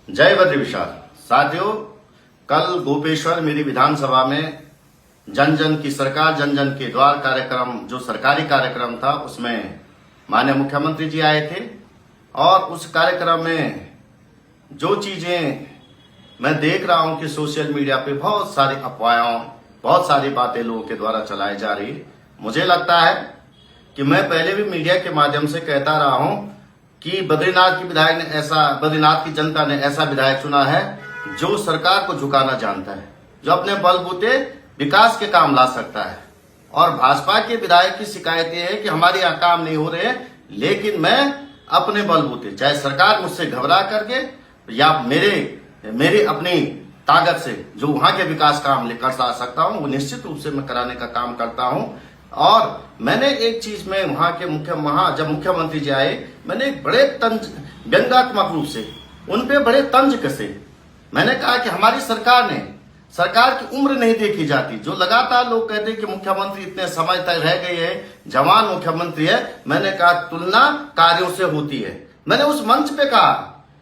जय बद्री विशाल। साथियों, कल गोपेश्वर मेरी विधानसभा में जन जन की सरकार जन जन के द्वार कार्यक्रम जो सरकारी कार्यक्रम था उसमें माननीय मुख्यमंत्री जी आए थे और उस कार्यक्रम में जो चीजें मैं देख रहा हूं कि सोशल मीडिया पे बहुत सारी अफवाहों बहुत सारी बातें लोगों के द्वारा चलाई जा रही। मुझे लगता है कि मैं पहले भी मीडिया के माध्यम से कहता रहा हूं कि बद्रीनाथ की विधायक ने बद्रीनाथ की जनता ने ऐसा विधायक चुना है जो सरकार को झुकाना जानता है, जो अपने बलबूते विकास के काम ला सकता है। और भाजपा के विधायक की शिकायत यह है कि हमारे यहाँ काम नहीं हो रहे हैं, लेकिन मैं अपने बलबूते चाहे सरकार मुझसे घबरा करके या मेरी अपनी ताकत से जो वहां के विकास काम कर सकता हूं वो निश्चित रूप से मैं कराने का काम करता हूं। और मैंने एक चीज में वहां के जब मुख्यमंत्री जी आए, मैंने एक बड़े व्यंग्यात्मक रूप से उन पे बड़े तंज कसे। मैंने कहा कि हमारी सरकार की उम्र नहीं देखी जाती। जो लगातार लोग कहते हैं कि मुख्यमंत्री इतने समय तक रह गए हैं, जवान मुख्यमंत्री है, मैंने कहा तुलना कार्यों से होती है। मैंने उस मंच पे कहा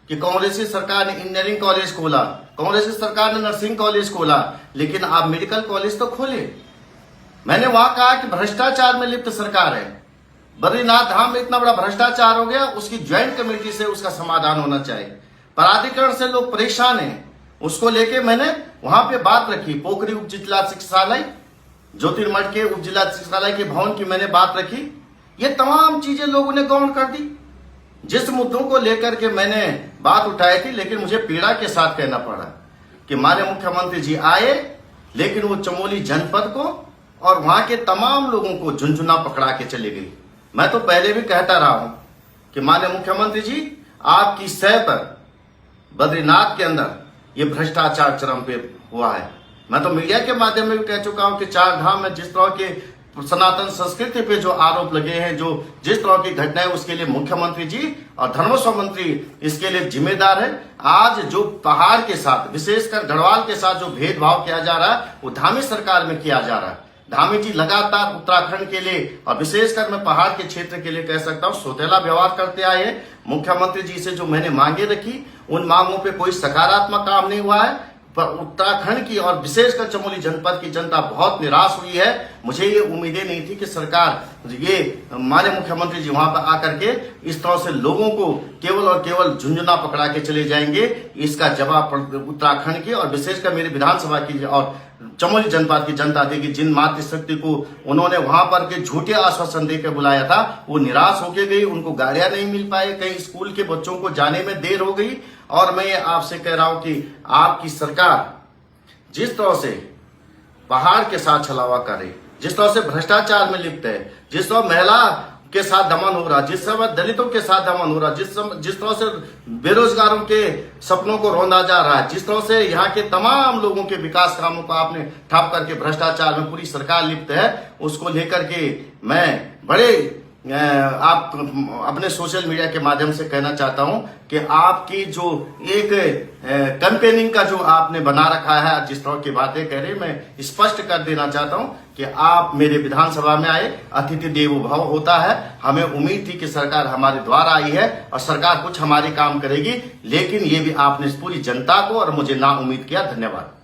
कि कांग्रेसी सरकार ने इंजीनियरिंग कॉलेज खोला, कांग्रेसी सरकार ने नर्सिंग कॉलेज खोला, लेकिन आप मेडिकल कॉलेज तो खोले। मैंने वहां कहा कि भ्रष्टाचार में लिप्त सरकार है, बद्रीनाथ धाम में इतना बड़ा भ्रष्टाचार हो गया, उसकी ज्वाइंट कमेटी से उसका समाधान होना चाहिए। प्राधिकरण से लोग परेशान हैं, उसको लेके मैंने वहां पे बात रखी। पोखरी उप जिला चिकित्सालय, ज्योतिर्मठ के उप जिला चिकित्सालय के भवन की मैंने बात रखी। ये तमाम चीजें लोगों ने गौण कर दी। जिस मुद्दों को लेकर के मैंने बात उठाई थी, लेकिन मुझे पीड़ा के साथ कहना पड़ा कि माननीय मुख्यमंत्री जी आए, लेकिन वो चमोली जनपद को और वहां के तमाम लोगों को झुंझुना पकड़ा के चले गई। मैं तो पहले भी कहता रहा हूं कि माननीय मुख्यमंत्री जी, आपकी सह पर बद्रीनाथ के अंदर ये भ्रष्टाचार चरम पे हुआ है। मैं तो मीडिया के माध्यम में भी कह चुका हूं कि चार धाम में जिस तरह के सनातन संस्कृति पे जो आरोप लगे हैं, जो जिस तरह की घटनाएं, उसके लिए मुख्यमंत्री जी और धर्मस्व मंत्री इसके लिए जिम्मेदार है। आज जो पहाड़ के साथ, विशेषकर गढ़वाल के साथ जो भेदभाव किया जा रहा है वो धामी सरकार में किया जा रहा है। धामी जी लगातार उत्तराखंड के लिए और विशेषकर मैं पहाड़ के क्षेत्र के लिए कह सकता हूं सौतेला व्यवहार करते आए हैं। मुख्यमंत्री जी से जो मैंने मांगे रखी, उन मांगों पे कोई सकारात्मक काम नहीं हुआ है। पर उत्तराखंड की और विशेषकर चमोली जनपद की जनता बहुत निराश हुई है। मुझे ये उम्मीदें नहीं थी कि सरकार ये माननीय मुख्यमंत्री जी वहां पर आकर के इस तरह से लोगों को केवल और केवल झुंझुना पकड़ा के चले जाएंगे। इसका जवाब उत्तराखंड की और विशेषकर मेरी विधानसभा की और चमोली जनपद की जनता देगी। जिन मातृशक्ति को उन्होंने वहां पर के झूठे आश्वासन देकर बुलाया था, वो निराश होके गई। उनको गाड़ियां नहीं मिल पाए, कई स्कूल के बच्चों को जाने में देर हो गई। और मैं आपसे कह रहा हूं कि आपकी सरकार जिस तरह से पहाड़ के साथ छलावा करे, जिस तरह से भ्रष्टाचार में लिप्त है, जिस तरह महिला के साथ दमन हो रहा, जिस समय दलितों के साथ दमन हो रहा, जिस तरह से बेरोजगारों के सपनों को रौंदा जा रहा है, जिस तरह से यहाँ के तमाम लोगों के विकास कामों को आपने ठप करके भ्रष्टाचार में पूरी सरकार लिप्त है, उसको लेकर के मैं बड़े आप अपने सोशल मीडिया के माध्यम से कहना चाहता हूं कि आपकी जो एक कैंपेनिंग का जो आपने बना रखा है, जिस तरह की बातें कह रहे, मैं स्पष्ट कर देना चाहता हूं कि आप मेरे विधानसभा में आए, अतिथि देवो भव होता है। हमें उम्मीद थी कि सरकार हमारे द्वार आई है और सरकार कुछ हमारी काम करेगी, लेकिन ये भी आपने पूरी जनता को और मुझे ना उम्मीद किया। धन्यवाद।